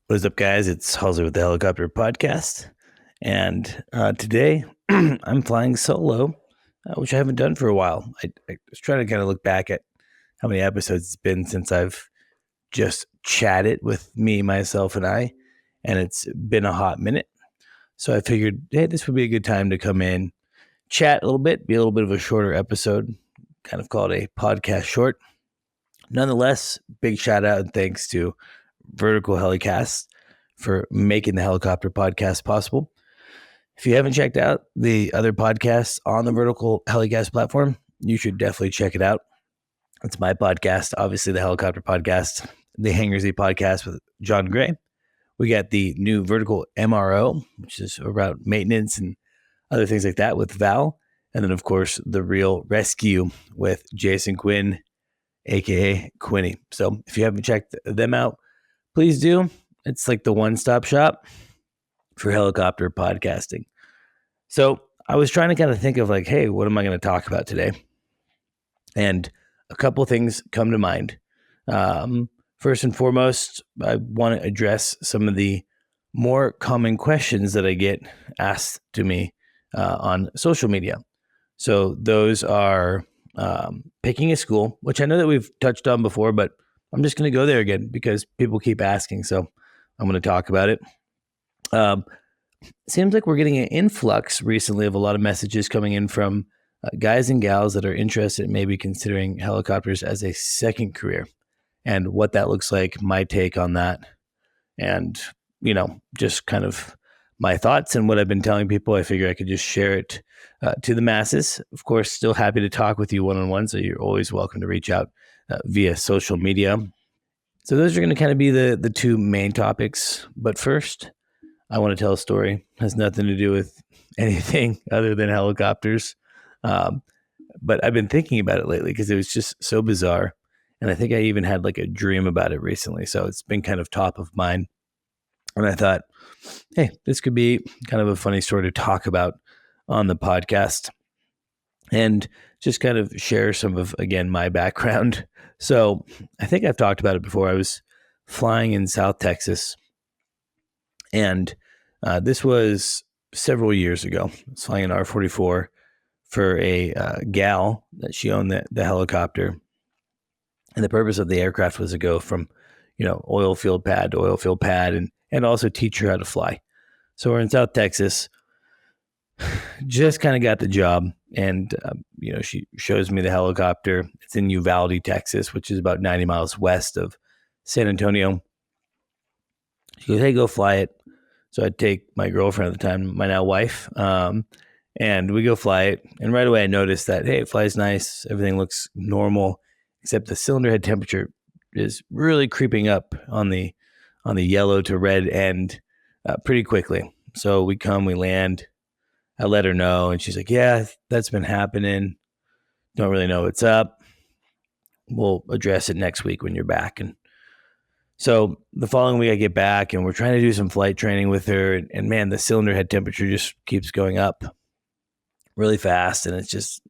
What is up, guys? It's Halsey with the Helicopter Podcast. And today I'm flying solo, which I haven't done for a while. I was trying to kind of look back at how many episodes it's been since I've just chatted with me, myself, and I. And it's been a hot minute. So I figured, hey, this would be a good time to come in, chat a little bit, be a little bit of a shorter episode, kind of called a podcast short. Nonetheless, big shout out and thanks to Vertical HeliCASTS for making the Helicopter Podcast possible. If you haven't checked out the other podcasts on the Vertical HeliCASTS platform, you should definitely check it out. It's my podcast, obviously the Helicopter Podcast, the Hangar Z podcast with John Gray. We got the new Vertical MRO, which is about maintenance and other things like that with Val. And then, of course, the Real Rescue with Jason Quinn, aka Quinny. So if you haven't checked them out, please do. It's like the one-stop shop for helicopter podcasting. So I was trying to kind of think of like, hey, what am I going to talk about today? And a couple things come to mind. First and foremost, I want to address some of the more common questions that I get asked to me on social media. So those are picking a school, which I know that we've touched on before, but I'm just going to go there again because people keep asking. So I'm going to talk about it. Seems like we're getting an influx recently of a lot of messages coming in from guys and gals that are interested in maybe considering helicopters as a second career and what that looks like, my take on that, and, just kind of my thoughts and what I've been telling people. I figure I could just share it to the masses. Of course, still happy to talk with you one-on-one, so you're always welcome to reach out via social media. So those are going to kind of be the two main topics. But first, I want to tell a story. It has nothing to do with anything other than helicopters. But I've been thinking about it lately because it was just so bizarre. And I think I even had like a dream about it recently. So it's been kind of top of mind. And I thought, hey, this could be kind of a funny story to talk about on the podcast and just kind of share some of, again, my background. So I think I've talked about it before. I was flying in South Texas, and this was several years ago. I was flying an R-44 for a gal that she owned the helicopter. And the purpose of the aircraft was to go from, oil field pad to oil field pad and also teach her how to fly. So we're in South Texas, just kind of got the job. And, she shows me the helicopter. It's in Uvalde, Texas, which is about 90 miles west of San Antonio. She goes, hey, go fly it. So I take my girlfriend at the time, my now wife, and we go fly it. And right away I noticed that, hey, it flies nice. Everything looks normal, except the cylinder head temperature is really creeping up on the yellow to red end pretty quickly. So we land. I let her know, and she's like, yeah, that's been happening. Don't really know what's up. We'll address it next week when you're back. And so the following week I get back, and we're trying to do some flight training with her. And man, the cylinder head temperature just keeps going up really fast. And it's just,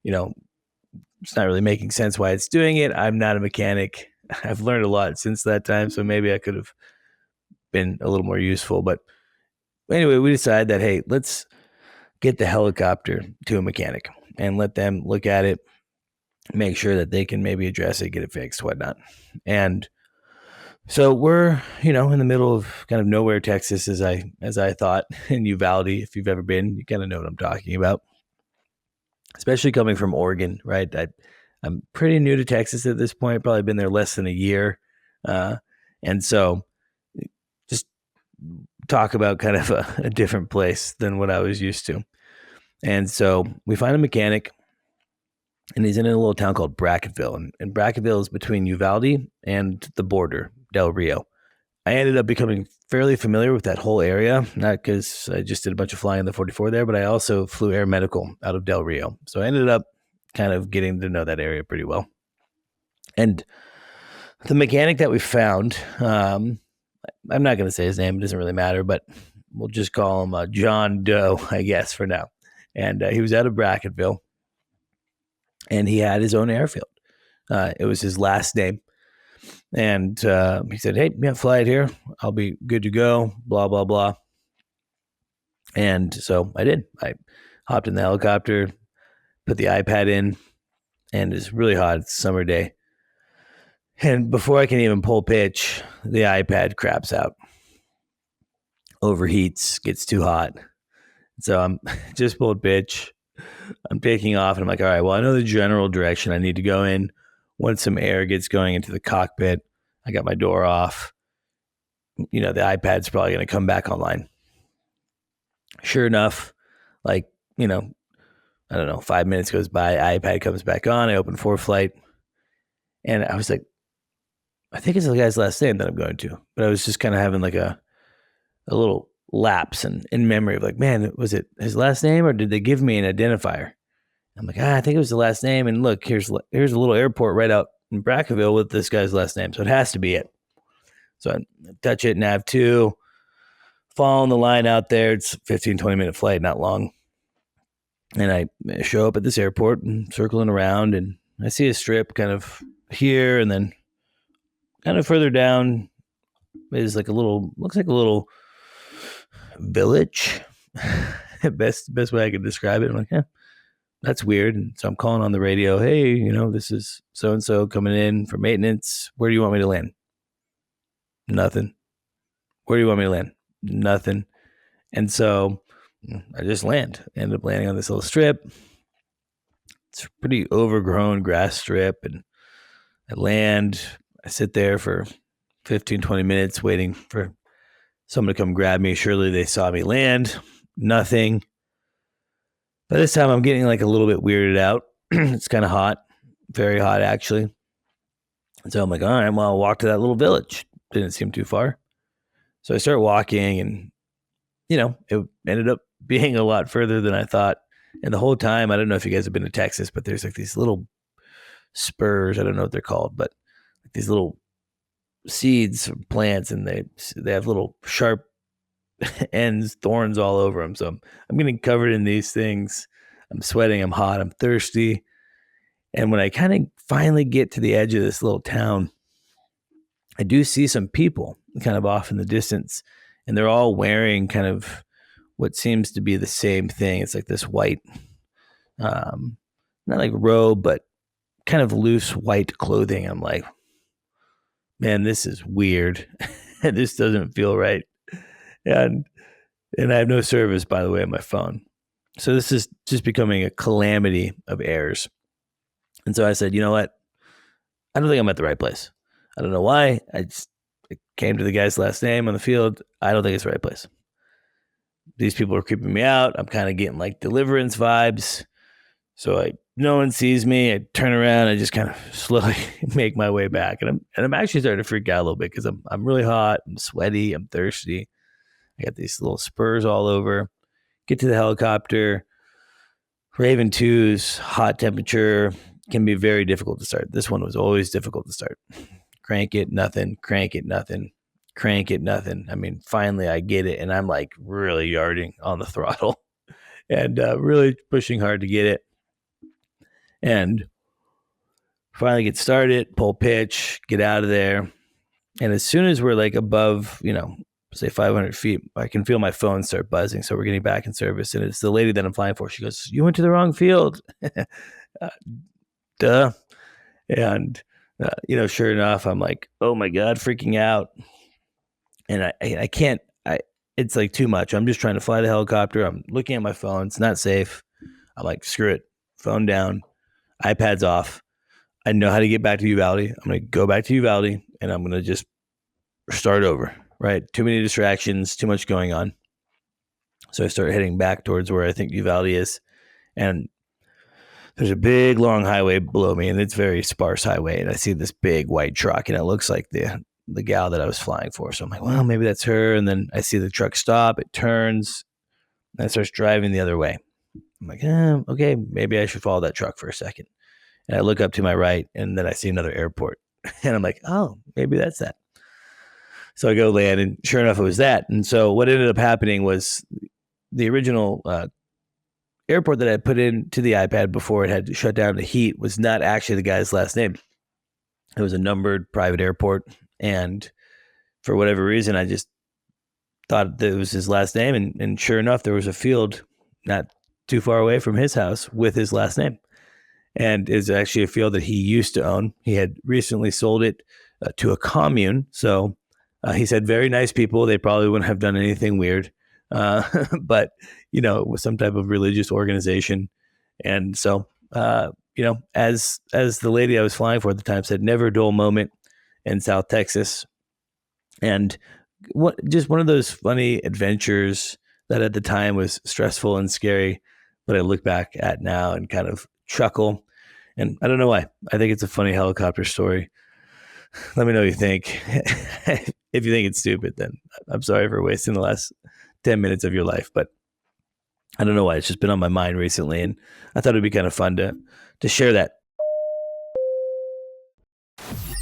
it's not really making sense why it's doing it. I'm not a mechanic. I've learned a lot since that time, so maybe I could have been a little more useful. But anyway, we decided that, hey, let's get the helicopter to a mechanic and let them look at it, make sure that they can maybe address it, get it fixed, whatnot. And so we're, in the middle of kind of nowhere, Texas, as I thought, in Uvalde. If you've ever been, you kind of know what I'm talking about, especially coming from Oregon, right? I'm pretty new to Texas at this point, probably been there less than a year. And so just talk about kind of a different place than what I was used to. And so we find a mechanic, and he's in a little town called Bracketville. And Bracketville is between Uvalde and the border, Del Rio. I ended up becoming fairly familiar with that whole area, not because I just did a bunch of flying in the 44 there, but I also flew air medical out of Del Rio. So I ended up kind of getting to know that area pretty well. And the mechanic that we found, I'm not going to say his name, it doesn't really matter, but we'll just call him John Doe, I guess, for now. And he was out of Bracketville, and he had his own airfield. It was his last name. And he said, hey, yeah, fly it here. I'll be good to go, blah, blah, blah. And so I did. I hopped in the helicopter, put the iPad in, and it's really hot. It's a summer day. And before I can even pull pitch, the iPad craps out, overheats, gets too hot. So I'm just pulled pitch. I'm taking off, and I'm like, all right, well, I know the general direction I need to go in. Once some air gets going into the cockpit, I got my door off. The iPad's probably going to come back online. Sure enough, I don't know, 5 minutes goes by, iPad comes back on. I open ForeFlight, and I was like, I think it's the guy's last name that I'm going to. But I was just kind of having like a little lapse in memory of like, man, was it his last name or did they give me an identifier? I'm like, I think it was the last name. And look, here's a little airport right out in Bracketville with this guy's last name. So it has to be it. So I touch it, nav2, following the line out there. It's 15, 20-minute flight, not long. And I show up at this airport and circling around, and I see a strip kind of here, and then kind of further down is looks like a little village. best way I could describe it. I'm like, that's weird. And so I'm calling on the radio. Hey, this is so-and-so coming in for maintenance. Where do you want me to land? Nothing. Where do you want me to land? Nothing. And so I just ended up landing on this little strip. It's a pretty overgrown grass strip. And I land. I sit there for 15, 20 minutes waiting for someone to come grab me. Surely they saw me land. Nothing. By this time, I'm getting like a little bit weirded out. It's kind of hot. Very hot, actually. And so I'm like, all right, well, I'll walk to that little village. Didn't seem too far. So I start walking, and, it ended up being a lot further than I thought. And the whole time, I don't know if you guys have been to Texas, but there's like these little spurs. I don't know what they're called, but these little seeds, plants, and they have little sharp ends, thorns all over them. So I'm getting covered in these things. I'm sweating. I'm hot. I'm thirsty. And when I kind of finally get to the edge of this little town, I do see some people kind of off in the distance, and they're all wearing kind of what seems to be the same thing. It's like this white, not like robe, but kind of loose white clothing. I'm like, man, this is weird. This doesn't feel right. And I have no service, by the way, on my phone. So this is just becoming a calamity of errors. And so I said, you know what? I don't think I'm at the right place. I don't know why. I came to the guy's last name on the field. I don't think it's the right place. These people are creeping me out. I'm kind of getting like Deliverance vibes. So no one sees me. I turn around. I just kind of slowly make my way back. And I'm actually starting to freak out a little bit because I'm really hot. I'm sweaty. I'm thirsty. I got these little spurs all over. Get to the helicopter. Raven 2's hot temperature can be very difficult to start. This one was always difficult to start. Crank it, nothing. Crank it, nothing. Crank it, nothing. I mean, finally I get it, and I'm like really yarding on the throttle and really pushing hard to get it. And finally get started, pull pitch, get out of there. And as soon as we're like above, say 500 feet, I can feel my phone start buzzing. So we're getting back in service. And it's the lady that I'm flying for. She goes, you went to the wrong field. Duh. And, sure enough, I'm like, oh my God, freaking out. And I can't, it's like too much. I'm just trying to fly the helicopter. I'm looking at my phone. It's not safe. I'm like, screw it. Phone down. iPad's off. I know how to get back to Uvalde. I'm going to go back to Uvalde, and I'm going to just start over, right? Too many distractions, too much going on. So I start heading back towards where I think Uvalde is. And there's a big long highway below me, and it's very sparse highway. And I see this big white truck, and it looks like the gal that I was flying for. So I'm like, well, maybe that's her. And then I see the truck stop, it turns, and it starts driving the other way. I'm like, okay, maybe I should follow that truck for a second. And I look up to my right, and then I see another airport. And I'm like, oh, maybe that's that. So I go land, and sure enough, it was that. And so what ended up happening was the original airport that I put into the iPad before it had to shut down the heat was not actually the guy's last name. It was a numbered private airport. And for whatever reason, I just thought that it was his last name. And sure enough, there was a field not too far away from his house with his last name. And it's actually a field that he used to own. He had recently sold it to a commune. So he said, very nice people. They probably wouldn't have done anything weird. But, it was some type of religious organization. And so, as the lady I was flying for at the time said, never a dull moment in South Texas. And just one of those funny adventures that at the time was stressful and scary, but I look back at now and kind of chuckle. And I don't know why. I think it's a funny helicopter story. Let me know what you think. If you think it's stupid, then I'm sorry for wasting the last 10 minutes of your life. But I don't know why. It's just been on my mind recently. And I thought it'd be kind of fun to share that.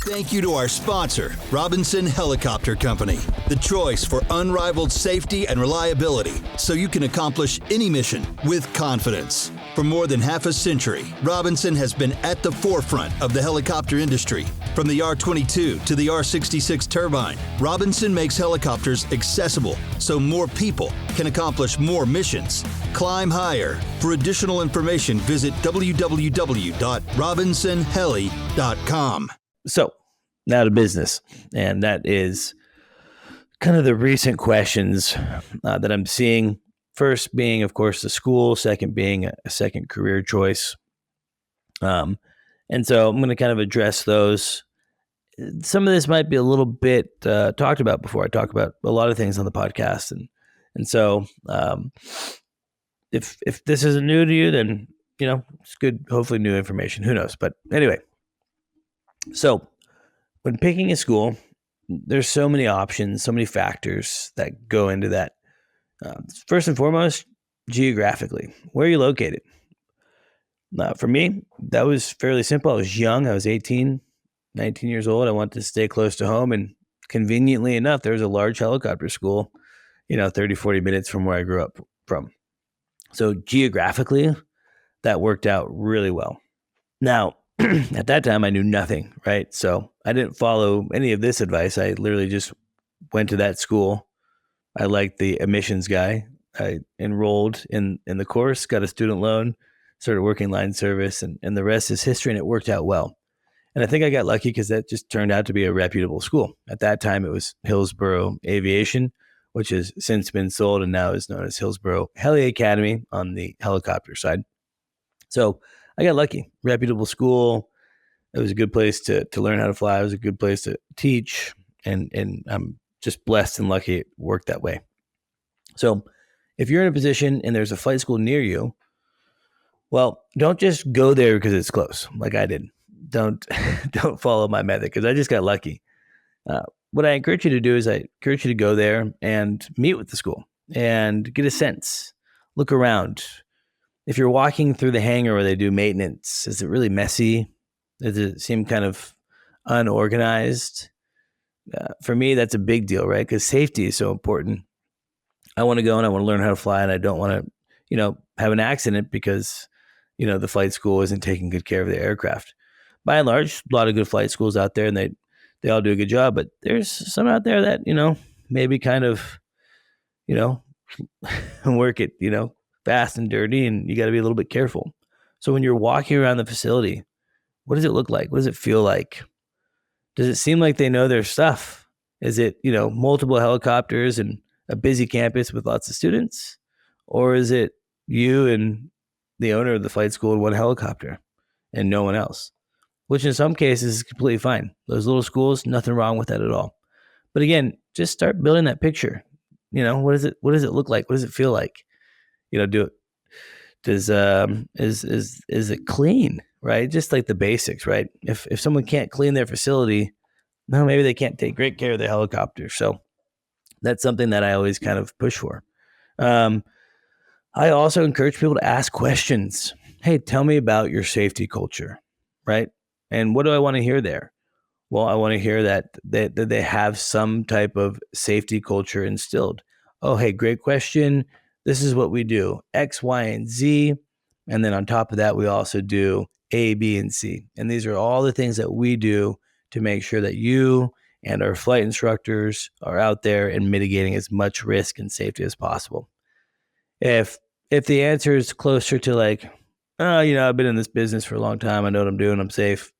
Thank you to our sponsor, Robinson Helicopter Company, the choice for unrivaled safety and reliability so you can accomplish any mission with confidence. For more than half a century, Robinson has been at the forefront of the helicopter industry. From the R-22 to the R-66 turbine, Robinson makes helicopters accessible so more people can accomplish more missions. Climb higher. For additional information, visit www.robinsonheli.com. So now to business, and that is kind of the recent questions that I'm seeing. First being, of course, the school. Second being a second career choice. And so I'm going to kind of address those. Some of this might be a little bit talked about before. I talk about a lot of things on the podcast, and so if this isn't new to you, then it's good. Hopefully, new information. Who knows? But anyway. So when picking a school, there's so many options, so many factors that go into that. First and foremost, geographically, where are you located? For me, that was fairly simple. I was young. I was 18, 19 years old. I wanted to stay close to home. And conveniently enough, there was a large helicopter school, 30, 40 minutes from where I grew up from. So geographically, that worked out really well. Now, at that time, I knew nothing, right? So I didn't follow any of this advice. I literally just went to that school. I liked the admissions guy. I enrolled in the course, got a student loan, started working line service, and the rest is history, and it worked out well. And I think I got lucky because that just turned out to be a reputable school. At that time, it was Hillsborough Aviation, which has since been sold and now is known as Hillsborough Heli Academy on the helicopter side. So I got lucky. Reputable school. It was a good place to learn how to fly. It was a good place to teach. And I'm just blessed and lucky it worked that way. So if you're in a position and there's a flight school near you, well, don't just go there because it's close, like I did. Don't follow my method because I just got lucky. What I encourage you to do is I encourage you to go there and meet with the school and get a sense. Look around. If you're walking through the hangar where they do maintenance, is it really messy? Does it seem kind of unorganized? For me, that's a big deal, right? Because safety is so important. I want to go and I want to learn how to fly, and I don't want to, have an accident because, the flight school isn't taking good care of the aircraft. By and large, a lot of good flight schools out there, and they all do a good job. But there's some out there that, maybe kind of, work it, fast and dirty, and you got to be a little bit careful. So when you're walking around the facility, what does it look like? What does it feel like? Does it seem like they know their stuff? Is it, multiple helicopters and a busy campus with lots of students? Or is it you and the owner of the flight school and one helicopter and no one else? Which in some cases is completely fine. Those little schools, nothing wrong with that at all. But again, just start building that picture. What does it look like? What does it feel like? Is it clean, right? Just like the basics, right? If someone can't clean their facility, no, maybe they can't take great care of their helicopter. So that's something that I always kind of push for. Um, I also encourage people to ask questions. Hey, tell me about your safety culture, right? And what do I want to hear there? Well, I want to hear that they have some type of safety culture instilled. Oh, hey, great question. This is what we do: X, Y, and Z. And then on top of that, we also do A, B, and C. And these are all the things that we do to make sure that you and our flight instructors are out there and mitigating as much risk and safety as possible. If if the answer is closer to like, oh, I've been in this business for a long time, I know what I'm doing, I'm safe,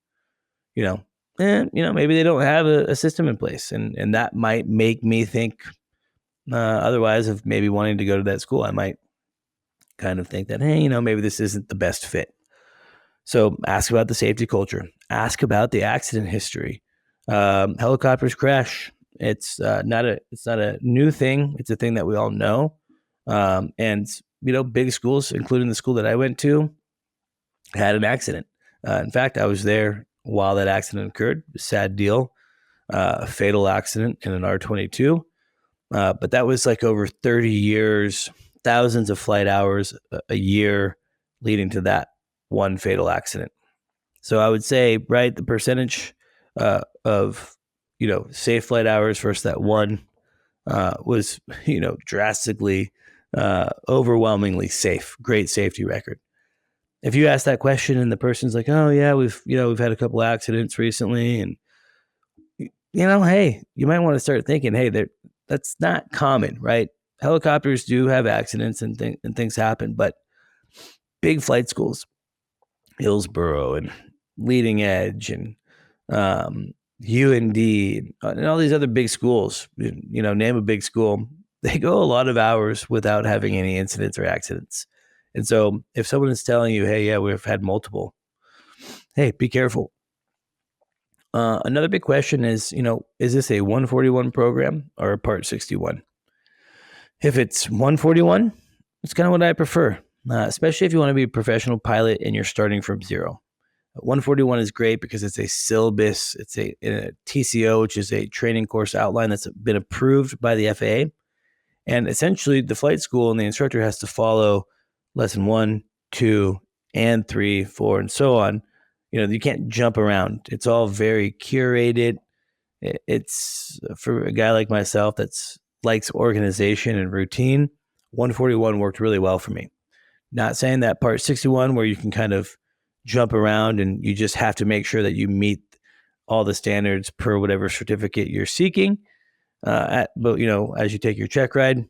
you know, maybe they don't have a system in place, and that might make me think otherwise of maybe wanting to go to that school. I might kind of think that, hey, maybe this isn't the best fit. So ask about the safety culture. Ask about the accident history. Helicopters crash. It's not a new thing. It's a thing that we all know. And big schools, including the school that I went to, had an accident. In fact, I was there while that accident occurred. Sad deal. A fatal accident in an R-22. But that was like over 30 years, thousands of flight hours a year leading to that one fatal accident. So I would say, right, the percentage of, safe flight hours versus that one was, drastically, overwhelmingly safe, great safety record. If you ask that question and the person's like, oh yeah, we've had a couple accidents recently, and hey, you might want to start thinking, hey, that's not common, right? Helicopters do have accidents and things happen, but big flight schools, Hillsboro and Leading Edge and UND and all these other big schools, name a big school, they go a lot of hours without having any incidents or accidents. And so if someone is telling you, hey, yeah, we've had multiple, hey, be careful. Another big question is, is this a 141 program or a Part 61? If it's 141, it's kind of what I prefer, especially if you want to be a professional pilot and you're starting from zero. 141 is great because it's a syllabus. It's a TCO, which is a training course outline that's been approved by the FAA. And essentially, the flight school and the instructor has to follow lesson 1, 2, and 3, 4, and so on. You can't jump around. It's all very curated. It's for a guy like myself that's likes organization and routine. 141 worked really well for me. Not saying that Part 61 where you can kind of jump around and you just have to make sure that you meet all the standards per whatever certificate you're seeking. But as you take your check ride,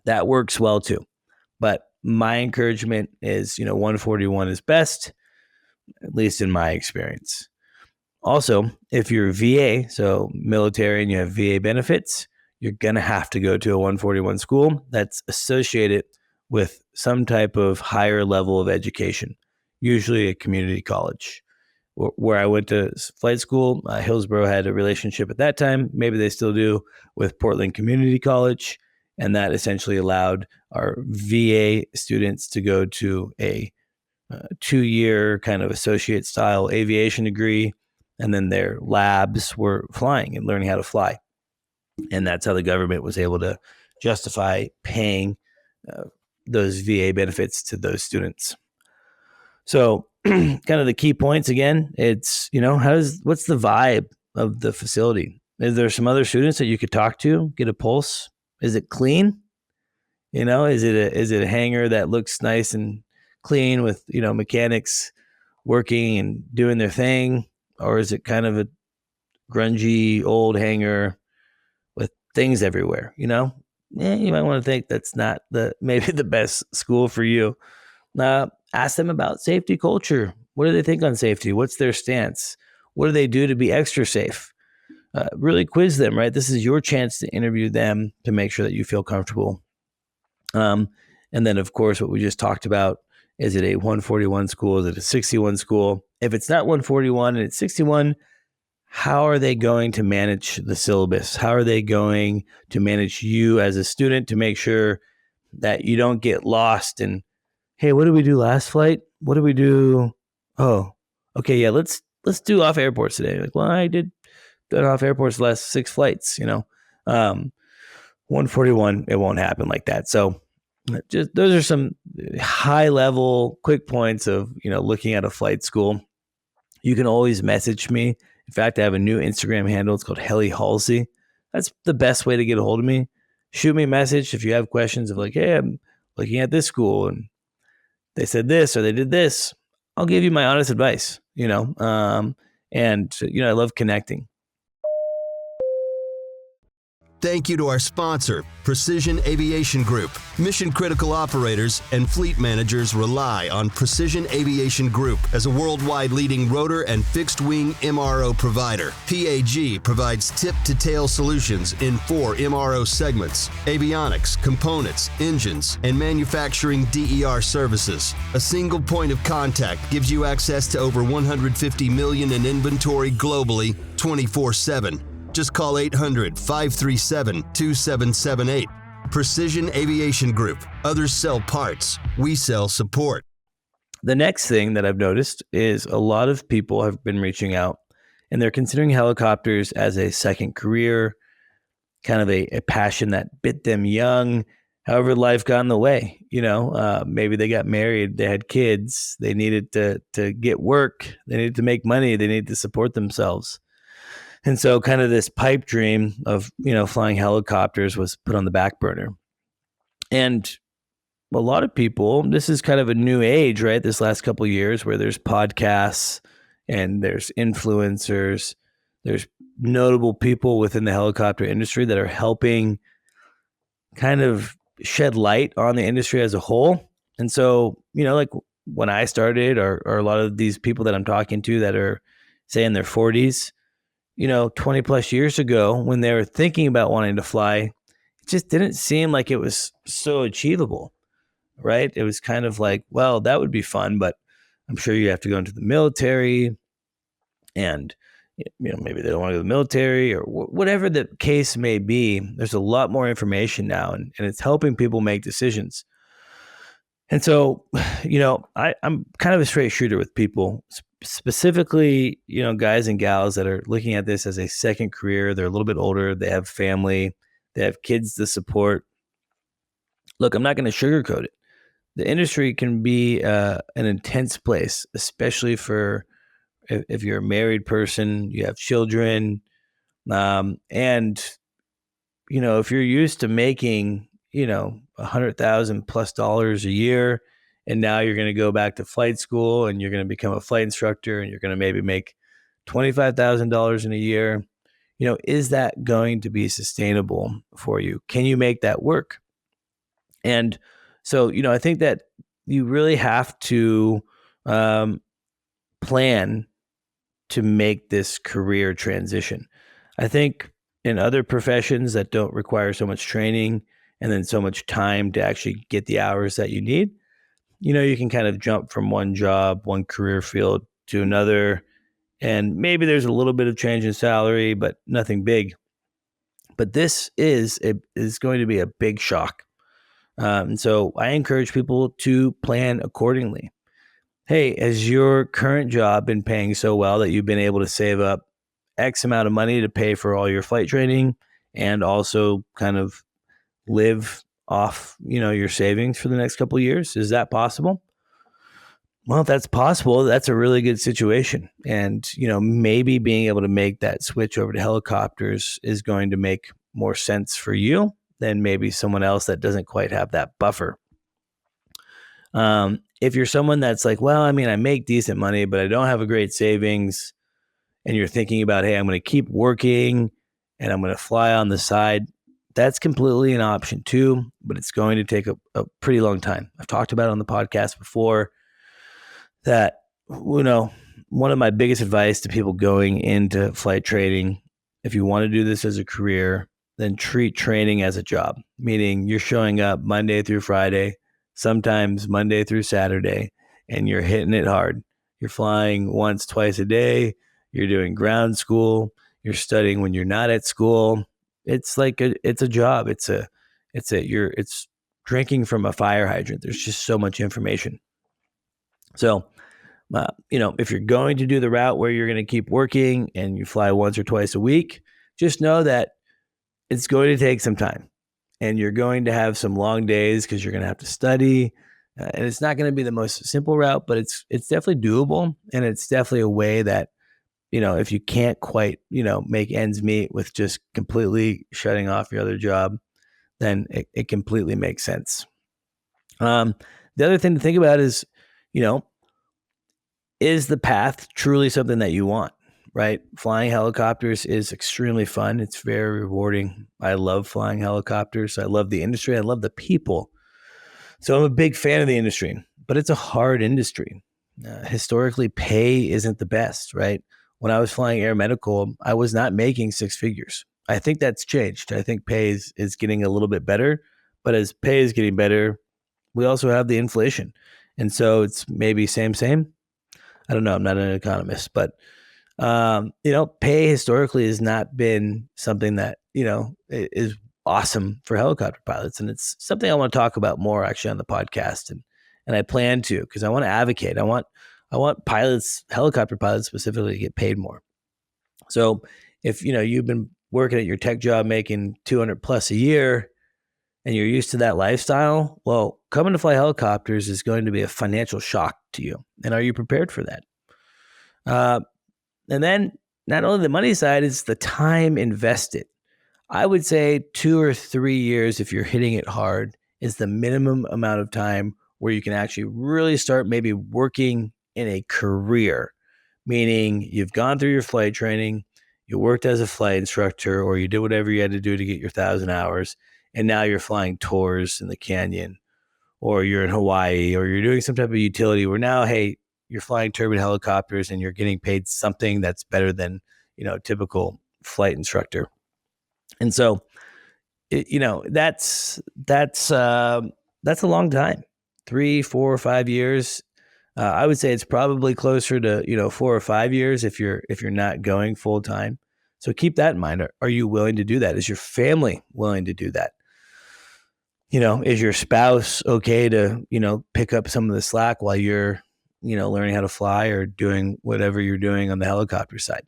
that works well too. But my encouragement is, 141 is best, at least in my experience. Also, if you're VA, so military, and you have VA benefits, you're going to have to go to a 141 school that's associated with some type of higher level of education, usually a community college. Where I went to flight school, Hillsboro had a relationship at that time, maybe they still do, with Portland Community College, and that essentially allowed our VA students to go to a 2-year kind of associate style aviation degree, and then their labs were flying and learning how to fly. And that's how the government was able to justify paying those VA benefits to those students. So kind of the key points again, it's, what's the vibe of the facility? Is there some other students that you could talk to, get a pulse? Is it clean? Is it a hangar that looks nice and clean with, mechanics working and doing their thing? Or is it kind of a grungy old hangar with things everywhere? You might want to think that's not maybe the best school for you. Ask them about safety culture. What do they think on safety? What's their stance? What do they do to be extra safe? Really quiz them, right? This is your chance to interview them to make sure that you feel comfortable. And then, of course, what we just talked about, is it a 141 school? Is it a 61 school? If it's not 141 and it's 61, how are they going to manage the syllabus? How are they going to manage you as a student to make sure that you don't get lost and hey, what did we do last flight? What did we do? Oh, okay, yeah, let's do off airports today. Like, well, I did off airports the last 6 flights, 141, it won't happen like that. So just those are some high level quick points of, looking at a flight school. You can always message me. In fact, I have a new Instagram handle. It's called Halsey. That's the best way to get a hold of me. Shoot me a message if you have questions of like, hey, I'm looking at this school and they said this or they did this. I'll give you my honest advice, and I love connecting. Thank you to our sponsor, Precision Aviation Group. Mission-critical operators and fleet managers rely on Precision Aviation Group as a worldwide leading rotor and fixed-wing MRO provider. PAG provides tip-to-tail solutions in 4 MRO segments: avionics, components, engines, and manufacturing DER services. A single point of contact gives you access to over 150 million in inventory globally, 24/7. Just call 800-537-2778. Precision Aviation Group. Others sell parts. We sell support. The next thing that I've noticed is a lot of people have been reaching out and they're considering helicopters as a second career, kind of a passion that bit them young. However, life got in the way. Maybe they got married, they had kids, they needed to get work, they needed to make money, they needed to support themselves. And so kind of this pipe dream of, flying helicopters was put on the back burner. And a lot of people, this is kind of a new age, right? This last couple of years where there's podcasts and there's influencers, there's notable people within the helicopter industry that are helping kind of shed light on the industry as a whole. And so, like when I started or a lot of these people that I'm talking to that are, say, in their 40s, 20 plus years ago when they were thinking about wanting to fly, it just didn't seem like it was so achievable, right? It was kind of like, well, that would be fun, but I'm sure you have to go into the military and, maybe they don't want to go to the military or whatever the case may be. There's a lot more information now and it's helping people make decisions. And so, I'm kind of a straight shooter with people, specifically, guys and gals that are looking at this as a second career. They're a little bit older. They have family. They have kids to support. Look, I'm not going to sugarcoat it. The industry can be an intense place, especially for if you're a married person, you have children. And, if you're used to making, $100,000+ a year, and now you're going to go back to flight school and you're going to become a flight instructor and you're going to maybe make $25,000 in a year, is that going to be sustainable for you? Can you make that work? And so, I think that you really have to plan to make this career transition. I think in other professions that don't require so much training and then so much time to actually get the hours that you need, you can kind of jump from one job, one career field to another, and maybe there's a little bit of change in salary, but nothing big. But this is going to be a big shock. And so I encourage people to plan accordingly. Hey, has your current job been paying so well that you've been able to save up X amount of money to pay for all your flight training and also kind of live off, your savings for the next couple of years? Is that possible? Well, if that's possible, that's a really good situation. And, maybe being able to make that switch over to helicopters is going to make more sense for you than maybe someone else that doesn't quite have that buffer. If you're someone that's like, well, I make decent money, but I don't have a great savings, and you're thinking about, hey, I'm going to keep working and I'm going to fly on the side, that's completely an option too, but it's going to take a pretty long time. I've talked about it on the podcast before that, one of my biggest advice to people going into flight training, if you want to do this as a career, then treat training as a job, meaning you're showing up Monday through Friday, sometimes Monday through Saturday, and you're hitting it hard. You're flying once, twice a day. You're doing ground school. You're studying when you're not at school. It's like it's a job. It's drinking from a fire hydrant. There's just so much information. So, if you're going to do the route where you're going to keep working and you fly once or twice a week, just know that it's going to take some time and you're going to have some long days because you're going to have to study. And it's not going to be the most simple route, but it's definitely doable. And it's definitely a way that, if you can't quite, make ends meet with just completely shutting off your other job, then it completely makes sense. The other thing to think about is, is the path truly something that you want, right? Flying helicopters is extremely fun. It's very rewarding. I love flying helicopters. I love the industry. I love the people. So I'm a big fan of the industry, but it's a hard industry. Historically, pay isn't the best, right? When I was flying air medical, I was not making six figures. I think that's changed. I think pay is getting a little bit better, but as pay is getting better, we also have the inflation. And so it's maybe same. I don't know. I'm not an economist, but, pay historically has not been something that, is awesome for helicopter pilots. And it's something I want to talk about more actually on the podcast. And I plan to, because I want to advocate. I want pilots, helicopter pilots specifically, to get paid more. So if, you've been working at your tech job making 200 plus a year and you're used to that lifestyle, well, coming to fly helicopters is going to be a financial shock to you. And are you prepared for that? And then not only the money side, it's the time invested. I would say 2 or 3 years, if you're hitting it hard, is the minimum amount of time where you can actually really start maybe working in a career, meaning you've gone through your flight training, you worked as a flight instructor, or you did whatever you had to do to get your 1,000 hours, and now you're flying tours in the canyon, or you're in Hawaii, or you're doing some type of utility where now, hey, you're flying turbine helicopters and you're getting paid something that's better than, typical flight instructor. And so, that's a long time, 3, 4, 5 years. I would say it's probably closer to, 4 or 5 years if you're not going full time. So keep that in mind. Are you willing to do that? Is your family willing to do that? Is your spouse okay to, pick up some of the slack while you're, learning how to fly or doing whatever you're doing on the helicopter side?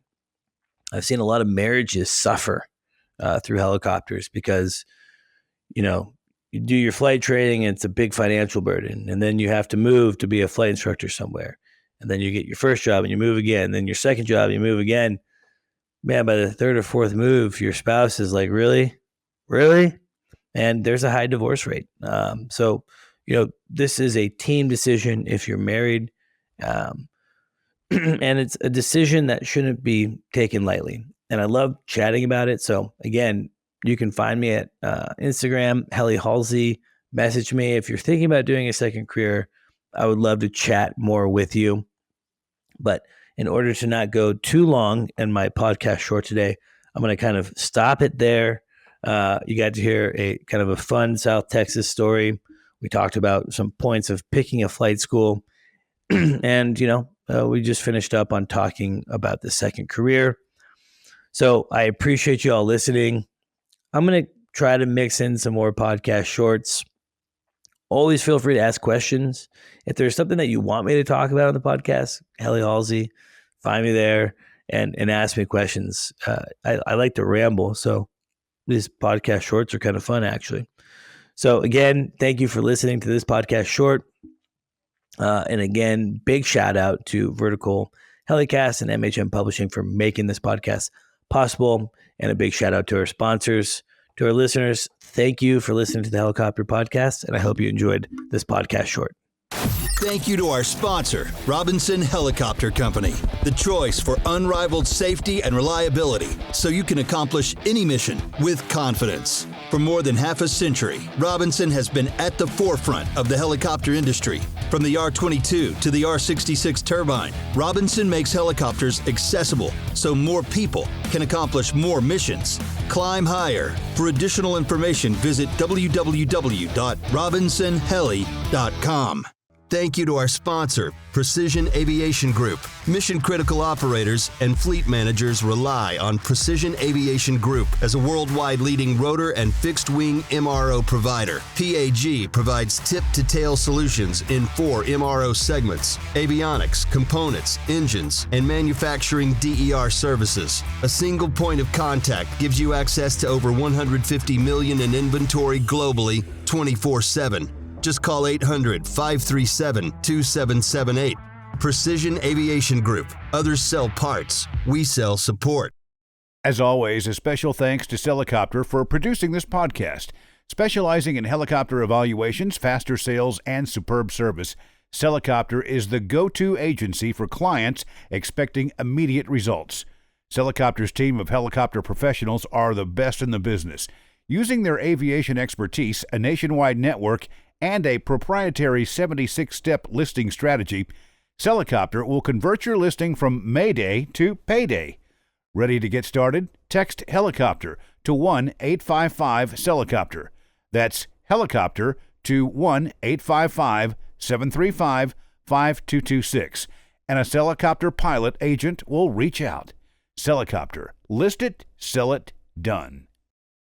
I've seen a lot of marriages suffer through helicopters because, you do your flight training and it's a big financial burden. And then you have to move to be a flight instructor somewhere. And then you get your first job and you move again. And then your second job, you move again. Man, by the third or fourth move, your spouse is like, really? Really? And there's a high divorce rate. So, this is a team decision if you're married. And it's a decision that shouldn't be taken lightly. And I love chatting about it. So again, you can find me at Instagram, Heli Halsey. Message me. If you're thinking about doing a second career, I would love to chat more with you. But in order to not go too long in my podcast short today, I'm going to kind of stop it there. You got to hear a kind of a fun South Texas story. We talked about some points of picking a flight school. And, we just finished up on talking about the second career. So I appreciate you all listening. I'm going to try to mix in some more podcast shorts. Always feel free to ask questions. If there's something that you want me to talk about on the podcast, Heli Halsey, find me there and ask me questions. I like to ramble, so these podcast shorts are kind of fun, actually. So again, thank you for listening to this podcast short. And again, big shout out to Vertical HeliCASTS and MHM Publishing for making this podcast possible. And a big shout out to our sponsors. To our listeners, thank you for listening to the Helicopter Podcast, and I hope you enjoyed this podcast short. Thank you to our sponsor, Robinson Helicopter Company, the choice for unrivaled safety and reliability so you can accomplish any mission with confidence. For more than half a century, Robinson has been at the forefront of the helicopter industry. From the R-22 to the R-66 turbine, Robinson makes helicopters accessible so more people can accomplish more missions. Climb higher. For additional information, visit www.robinsonheli.com. thank you to our sponsor, Precision Aviation Group. Mission-critical operators and fleet managers rely on Precision Aviation Group as a worldwide leading rotor and fixed-wing MRO provider. PAG provides tip-to-tail solutions in 4 MRO segments: avionics, components, engines, and manufacturing DER services. A single point of contact gives you access to over 150 million in inventory globally, 24/7. Just call 800-537-2778. Precision Aviation Group. Others sell parts. We sell support. As always, a special thanks to HeliCASTS for producing this podcast. Specializing in helicopter evaluations, faster sales, and superb service, HeliCASTS is the go-to agency for clients expecting immediate results. HeliCASTS' team of helicopter professionals are the best in the business. Using their aviation expertise, a nationwide network, and a proprietary 76-step listing strategy, HeliCASTS will convert your listing from Mayday to payday. Ready to get started? Text HeliCASTS to 1-855-HeliCASTS. That's HeliCASTS to 1-855-735-5226. And a HeliCASTS pilot agent will reach out. HeliCASTS. List it, sell it, done.